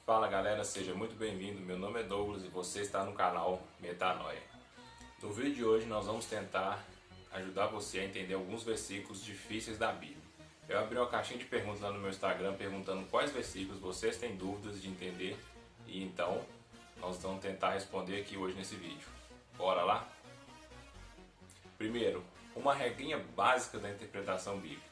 Fala galera, seja muito bem-vindo. Meu nome é Douglas e você está no canal Metanoia. No vídeo de hoje nós vamos tentar ajudar você a entender alguns versículos difíceis da Bíblia. Eu abri uma caixinha de perguntas lá no meu Instagram perguntando quais versículos vocês têm dúvidas de entender e então nós vamos tentar responder aqui hoje nesse vídeo. Bora lá? Primeiro, uma regrinha básica da interpretação bíblica.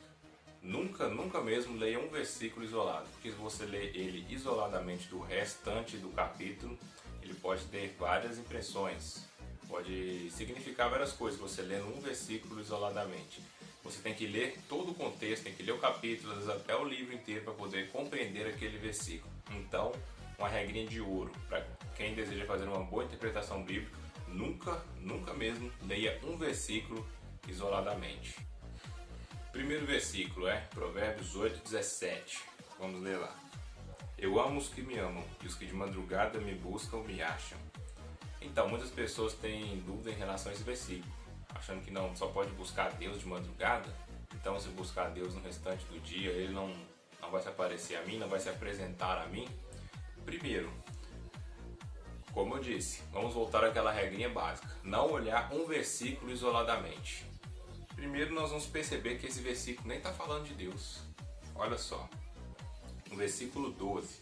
Nunca mesmo leia um versículo isolado, porque se você lê ele isoladamente do restante do capítulo, ele pode ter várias impressões, pode significar várias coisas você lendo um versículo isoladamente. Você tem que ler todo o contexto, tem que ler o capítulo, às vezes até o livro inteiro para poder compreender aquele versículo. Então, uma regrinha de ouro para quem deseja fazer uma boa interpretação bíblica, nunca mesmo leia um versículo isoladamente. Primeiro versículo é Provérbios 8:17. Vamos ler lá. Eu amo os que me amam, e os que de madrugada me buscam me acham. Então, muitas pessoas têm dúvida em relação a esse versículo, achando que não só pode buscar Deus de madrugada. Então, se buscar Deus no restante do dia, ele não vai se aparecer a mim, não vai se apresentar a mim. Primeiro, como eu disse, vamos voltar àquela regrinha básica. Não olhar um versículo isoladamente. Primeiro nós vamos perceber que esse versículo nem está falando de Deus. Olha só, no versículo 12.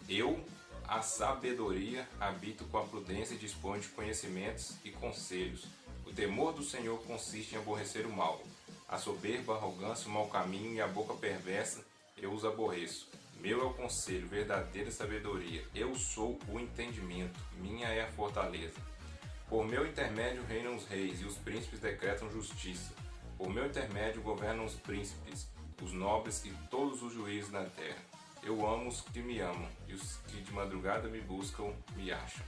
Eu, a sabedoria, habito com a prudência e disponho de conhecimentos e conselhos. O temor do Senhor consiste em aborrecer o mal. A soberba, a arrogância, o mau caminho e a boca perversa, eu os aborreço. Meu é o conselho, verdadeira sabedoria. Eu sou o entendimento, minha é a fortaleza. Por meu intermédio reinam os reis, e os príncipes decretam justiça. Por meu intermédio governam os príncipes, os nobres e todos os juízes da terra. Eu amo os que me amam, e os que de madrugada me buscam me acham.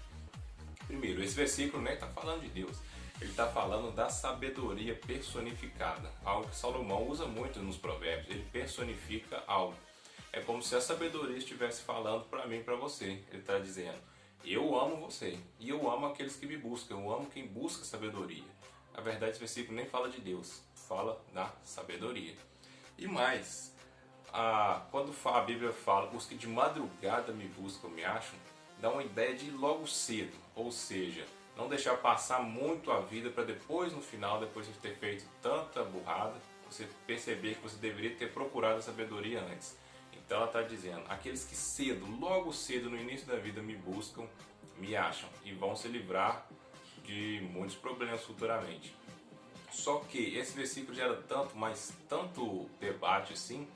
Primeiro, esse versículo nem está falando de Deus. Ele está falando da sabedoria personificada, algo que Salomão usa muito nos provérbios. Ele personifica algo. É como se a sabedoria estivesse falando para mim e para você. Ele está dizendo: eu amo você e eu amo aqueles que me buscam, eu amo quem busca sabedoria. Na verdade, esse versículo nem fala de Deus, fala da sabedoria. E mais, quando a Bíblia fala os que de madrugada me buscam, me acham, dá uma ideia de ir logo cedo, ou seja, não deixar passar muito a vida para depois, no final, depois de ter feito tanta burrada, você perceber que você deveria ter procurado a sabedoria antes. Então ela está dizendo, aqueles que cedo, logo cedo no início da vida me buscam, me acham e vão se livrar de muitos problemas futuramente. Só que esse versículo gera tanto, mas tanto debate assim,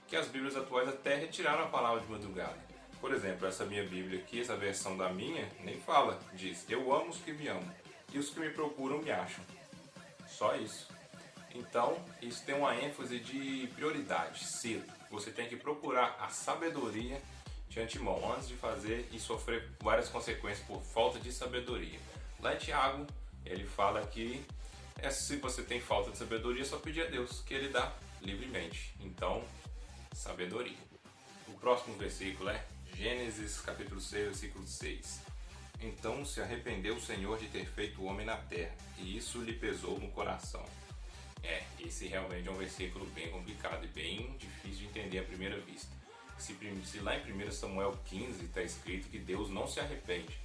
que as Bíblias atuais até retiraram a palavra de madrugada. Por exemplo, essa minha Bíblia aqui, essa versão da minha, nem fala, diz, eu amo os que me amam e os que me procuram me acham. Só isso. Então, isso tem uma ênfase de prioridade, cedo. Você tem que procurar a sabedoria de antemão, antes de fazer e sofrer várias consequências por falta de sabedoria. Lá em Tiago, ele fala que se você tem falta de sabedoria, é só pedir a Deus, que Ele dá livremente. Então, sabedoria. O próximo versículo é Gênesis capítulo 6, versículo 6. Então se arrependeu o Senhor de ter feito o homem na terra, e isso lhe pesou no coração. Esse realmente é um versículo bem complicado e bem difícil de entender à primeira vista. Se lá em 1 Samuel 15 está escrito que Deus não se arrepende.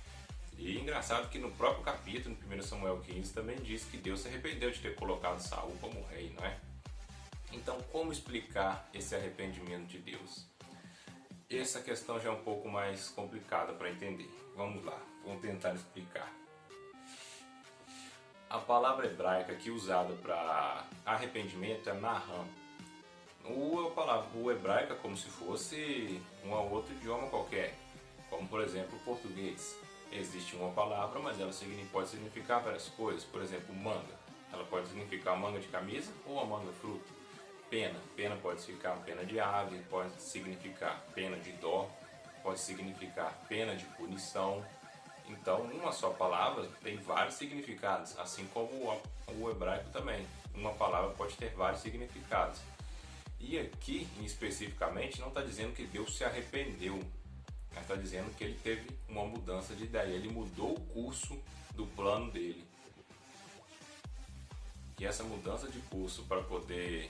E é engraçado que no próprio capítulo, em 1 Samuel 15, também diz que Deus se arrependeu de ter colocado Saul como rei, não é? Então, como explicar esse arrependimento de Deus? Essa questão já é um pouco mais complicada para entender. Vamos lá, vamos tentar explicar. A palavra hebraica aqui usada para arrependimento é naham. O hebraico é como se fosse um outro idioma qualquer, como por exemplo o português. Existe uma palavra, mas ela pode significar várias coisas. Por exemplo, manga. Ela pode significar manga de camisa ou a manga fruta. Pena. Pena pode significar pena de ave, pode significar pena de dó, pode significar pena de punição. Então, uma só palavra tem vários significados, assim como o hebraico também. Uma palavra pode ter vários significados. E aqui, especificamente, não está dizendo que Deus se arrependeu, mas está dizendo que ele teve uma mudança de ideia, ele mudou o curso do plano dele. E essa mudança de curso para poder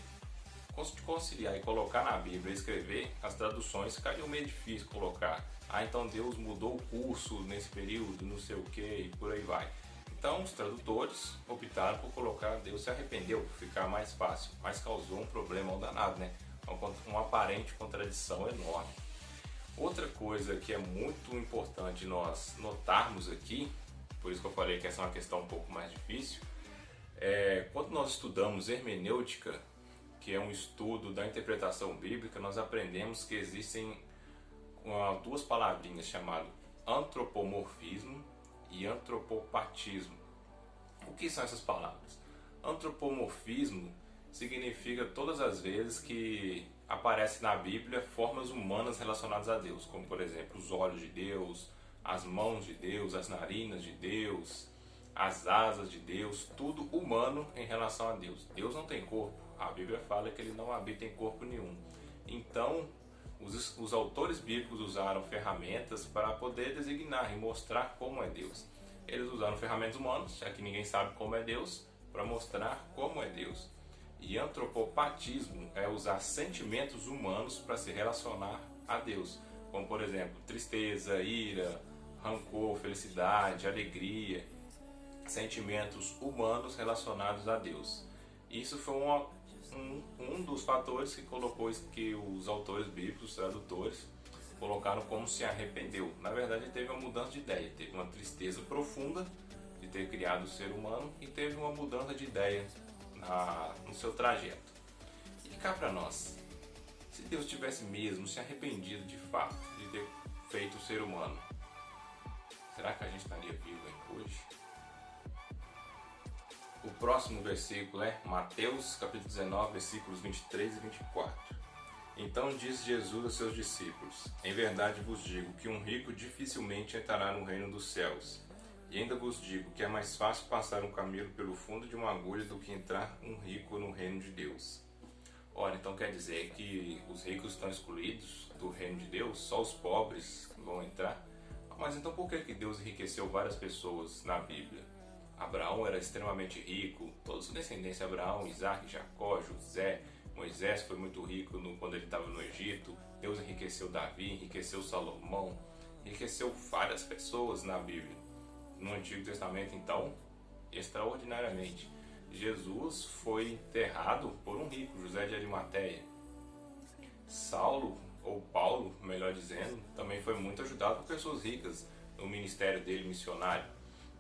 conciliar e colocar na Bíblia e escrever, as traduções ficariam meio difícil colocar. Ah, então Deus mudou o curso nesse período, não sei o que, e por aí vai. Então os tradutores optaram por colocar Deus se arrependeu, por ficar mais fácil, mas causou um problema danado, né? Uma aparente contradição enorme. Outra coisa que é muito importante nós notarmos aqui, por isso que eu falei que essa é uma questão um pouco mais difícil, quando nós estudamos hermenêutica, que é um estudo da interpretação bíblica, nós aprendemos que existem duas palavrinhas chamadas antropomorfismo e antropopatismo. O que são essas palavras? Antropomorfismo significa todas as vezes que aparece na Bíblia formas humanas relacionadas a Deus, como por exemplo os olhos de Deus, as mãos de Deus, as narinas de Deus, as asas de Deus, tudo humano em relação a Deus. Deus não tem corpo, a Bíblia fala que ele não habita em corpo nenhum. Então, os autores bíblicos usaram ferramentas para poder designar e mostrar como é Deus. Eles usaram ferramentas humanas, já que ninguém sabe como é Deus, para mostrar como é Deus. E antropopatismo é usar sentimentos humanos para se relacionar a Deus, como por exemplo, tristeza, ira, rancor, felicidade, alegria, sentimentos humanos relacionados a Deus. Isso foi um dos fatores que colocou que os autores bíblicos, os tradutores, colocaram como se arrependeu. Na verdade, teve uma mudança de ideia, teve uma tristeza profunda de ter criado o ser humano e teve uma mudança de ideia no seu trajeto. E cá para nós, se Deus tivesse mesmo se arrependido de fato de ter feito o ser humano, será que a gente estaria vivo hoje? O próximo versículo é Mateus capítulo 19, versículos 23 e 24. Então disse Jesus a seus discípulos: Em verdade vos digo que um rico dificilmente entrará no reino dos céus. E ainda vos digo que é mais fácil passar um camelo pelo fundo de uma agulha do que entrar um rico no reino de Deus. Ora, então quer dizer que os ricos estão excluídos do reino de Deus? Só os pobres vão entrar? Mas então por que Deus enriqueceu várias pessoas na Bíblia? Abraão era extremamente rico, todos os descendentes de Abraão, Isaac, Jacó, José, Moisés foi muito rico quando ele estava no Egito. Deus enriqueceu Davi, enriqueceu Salomão, enriqueceu várias pessoas na Bíblia. No Antigo Testamento, então, extraordinariamente, Jesus foi enterrado por um rico, José de Arimateia. Saulo, ou Paulo, melhor dizendo, também foi muito ajudado por pessoas ricas no ministério dele missionário.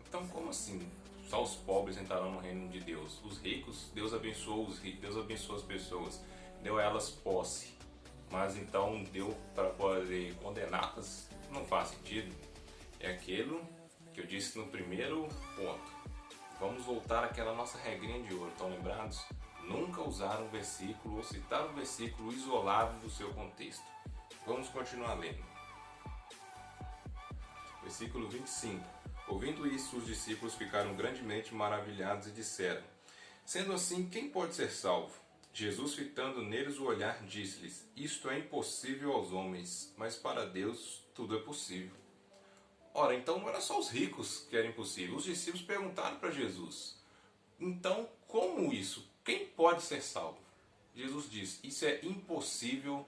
Então, como assim? Só os pobres entrarão no reino de Deus. Os ricos, Deus abençoou os ricos, Deus abençoou as pessoas, deu a elas posse. Mas então deu para poder condená-las? Não faz sentido. É aquilo que eu disse no primeiro ponto. Vamos voltar àquela nossa regrinha de ouro, estão lembrados? Nunca usar um versículo ou citar um versículo isolado do seu contexto. Vamos continuar lendo. Versículo 25. Ouvindo isso, os discípulos ficaram grandemente maravilhados e disseram: Sendo assim, quem pode ser salvo? Jesus, fitando neles o olhar, disse-lhes: Isto é impossível aos homens, mas para Deus tudo é possível. Ora, então não era só os ricos que era impossível. Os discípulos perguntaram para Jesus: Então, como isso? Quem pode ser salvo? Jesus disse: Isso é impossível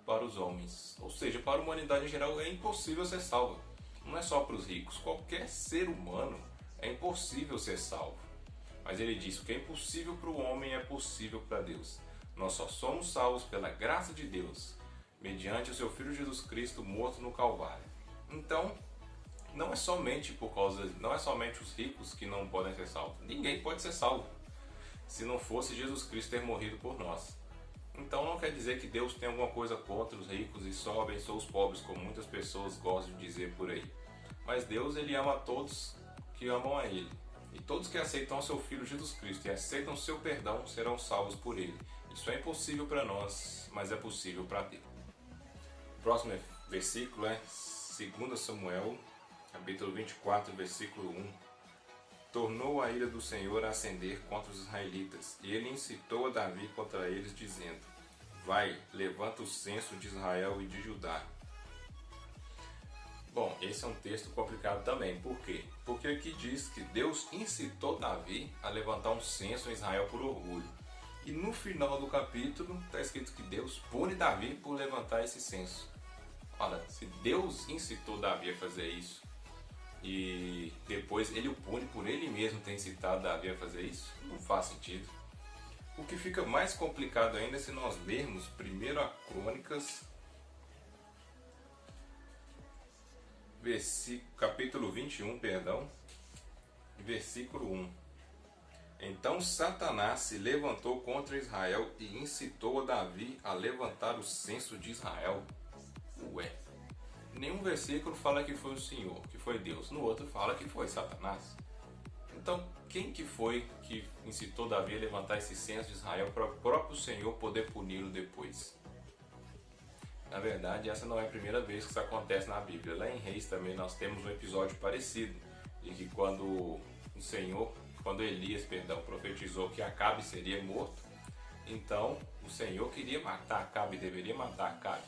para os homens. Ou seja, para a humanidade em geral é impossível ser salva. Não é só para os ricos, qualquer ser humano é impossível ser salvo. Mas ele diz: o que é impossível para o homem é possível para Deus. Nós só somos salvos pela graça de Deus, mediante o seu Filho Jesus Cristo morto no Calvário. Então, não é somente os ricos que não podem ser salvos. Ninguém pode ser salvo se não fosse Jesus Cristo ter morrido por nós. Então não quer dizer que Deus tem alguma coisa contra os ricos e só abençoa os pobres, como muitas pessoas gostam de dizer por aí. Mas Deus, ele ama a todos que amam a Ele. E todos que aceitam o seu Filho Jesus Cristo e aceitam o seu perdão serão salvos por Ele. Isso é impossível para nós, mas é possível para Deus. O próximo versículo é 2 Samuel, capítulo 24, versículo 1. Tornou a ira do Senhor a acender contra os israelitas, e ele incitou a Davi contra eles, dizendo: Vai, levanta o censo de Israel e de Judá. Bom, esse é um texto complicado também. Por quê? Porque aqui diz que Deus incitou Davi a levantar um censo em Israel por orgulho. E no final do capítulo está escrito que Deus pune Davi por levantar esse censo. Ora, se Deus incitou Davi a fazer isso e depois ele o pune por ele mesmo ter incitado Davi a fazer isso, não faz sentido. O que fica mais complicado ainda é se nós lermos primeiro a Crônicas, capítulo 21, versículo 1. Então Satanás se levantou contra Israel e incitou a Davi a levantar o censo de Israel. Ué, nenhum versículo fala que foi o Senhor, que foi Deus. No outro fala que foi Satanás. Então, quem que foi que incitou Davi a levantar esse censo de Israel para o próprio Senhor poder puni-lo depois? Na verdade, essa não é a primeira vez que isso acontece na Bíblia. Lá em Reis também nós temos um episódio parecido, de que quando Elias, profetizou que Acabe seria morto, então o Senhor queria matar Acabe, deveria matar Acabe.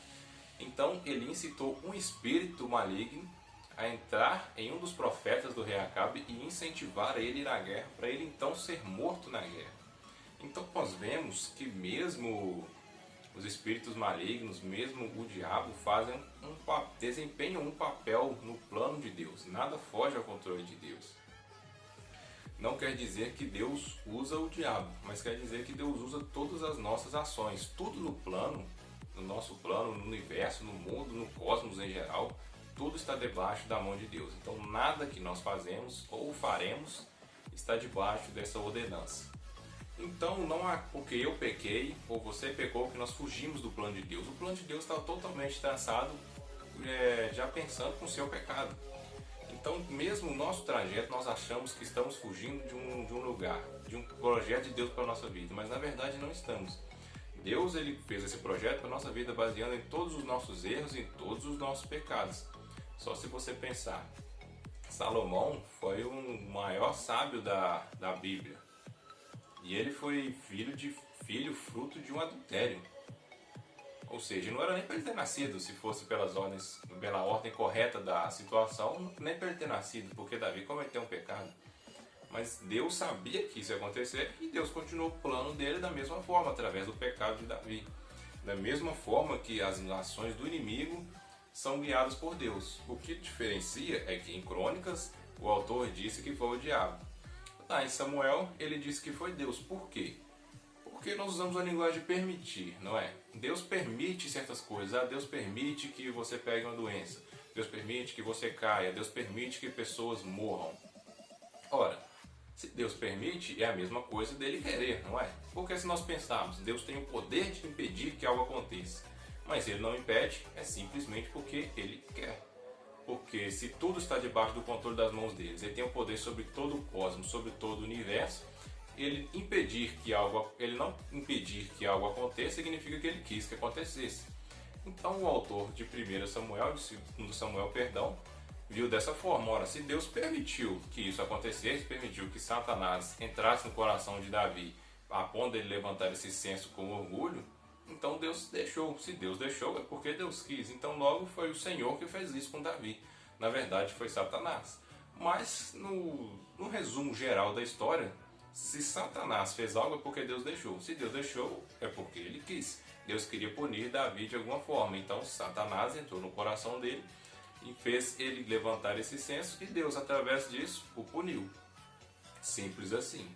Então ele incitou um espírito maligno a entrar em um dos profetas do rei Acabe e incentivar ele a ir à guerra, para ele então ser morto na guerra. Então nós vemos que mesmo os espíritos malignos, mesmo o diabo, desempenham um papel no plano de Deus. Nada foge ao controle de Deus. Não quer dizer que Deus usa o diabo, mas quer dizer que Deus usa todas as nossas ações. Tudo no nosso plano, no universo, no mundo, no cosmos em geral, tudo está debaixo da mão de Deus. Então nada que nós fazemos ou faremos está debaixo dessa ordenança. Então não há porque eu pequei ou você pecou que nós fugimos do plano de Deus. O plano de Deus está totalmente traçado já pensando com o seu pecado. Então mesmo o nosso trajeto nós achamos que estamos fugindo de um lugar, de um projeto de Deus para a nossa vida, mas na verdade não estamos. Deus ele fez esse projeto para a nossa vida baseando em todos os nossos erros e em todos os nossos pecados. Só se você pensar, Salomão foi o maior sábio da Bíblia. E ele foi filho fruto de um adultério. Ou seja, não era nem para ele ter nascido, se fosse pela ordem correta da situação, nem para ele ter nascido, porque Davi cometeu um pecado. Mas Deus sabia que isso ia acontecer e Deus continuou o plano dele da mesma forma, através do pecado de Davi. Da mesma forma que as ações do inimigo são guiadas por Deus. O que diferencia é que em Crônicas o autor disse que foi o diabo. Em Samuel ele disse que foi Deus. Por quê? Porque nós usamos a linguagem de permitir, não é? Deus permite certas coisas. Deus permite que você pegue uma doença. Deus permite que você caia. Deus permite que pessoas morram. Ora, se Deus permite, é a mesma coisa dele querer, não é? Porque se nós pensarmos, Deus tem o poder de impedir que algo aconteça, mas ele não impede, é simplesmente porque ele quer. Porque se tudo está debaixo do controle das mãos deles, ele tem o poder sobre todo o cosmos, sobre todo o universo, ele não impedir que algo aconteça significa que ele quis que acontecesse. Então o autor de 1 Samuel, de 2 Samuel, viu dessa forma. Ora, se Deus permitiu que isso acontecesse, permitiu que Satanás entrasse no coração de Davi, a ponto de ele levantar esse censo com orgulho, então Deus deixou. Se Deus deixou é porque Deus quis. Então logo foi o Senhor que fez isso com Davi. Na verdade foi Satanás. Mas no resumo geral da história, se Satanás fez algo é porque Deus deixou. Se Deus deixou é porque ele quis. Deus queria punir Davi de alguma forma. Então Satanás entrou no coração dele e fez ele levantar esse censo e Deus através disso o puniu. Simples assim.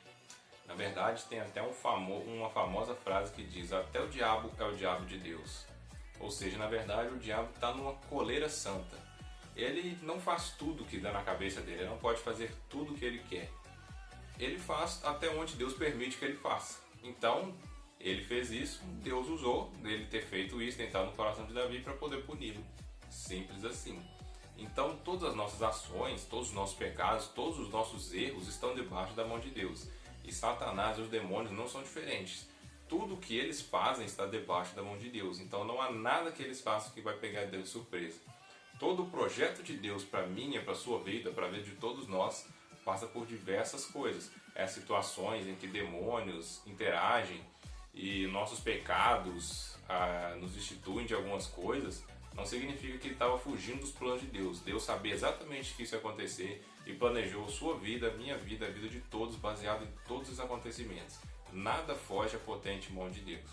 Na verdade tem até uma famosa frase que diz: até o diabo é o diabo de Deus. Ou seja, na verdade o diabo está numa coleira santa. Ele não faz tudo que dá na cabeça dele, ele não pode fazer tudo o que ele quer. Ele faz até onde Deus permite que ele faça. Então ele fez isso, Deus usou dele ter feito isso, tentar no coração de Davi para poder puni-lo. Simples assim. Então todas as nossas ações, todos os nossos pecados, todos os nossos erros estão debaixo da mão de Deus. E Satanás e os demônios não são diferentes. Tudo que eles fazem está debaixo da mão de Deus. Então não há nada que eles façam que vai pegar Deus de surpresa. Todo o projeto de Deus para mim, para a sua vida, para a vida de todos nós, passa por diversas coisas. Situações em que demônios interagem e nossos pecados nos instituem de algumas coisas, não significa que ele estava fugindo dos planos de Deus. Deus sabia exatamente que isso ia acontecer e planejou sua vida, a minha vida, a vida de todos, baseado em todos os acontecimentos. nada foge à potente mão de Deus.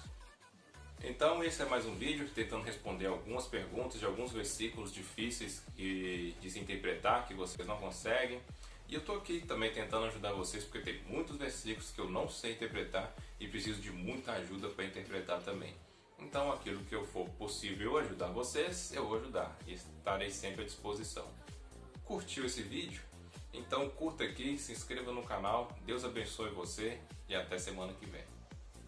Então esse é mais um vídeo tentando responder algumas perguntas de alguns versículos difíceis de se interpretar, que vocês não conseguem. E eu estou aqui também tentando ajudar vocês, porque tem muitos versículos que eu não sei interpretar e preciso de muita ajuda para interpretar também. Então aquilo que eu for possível ajudar vocês, eu vou ajudar e estarei sempre à disposição. Curtiu esse vídeo? Então curta aqui, se inscreva no canal, Deus abençoe você e até semana que vem.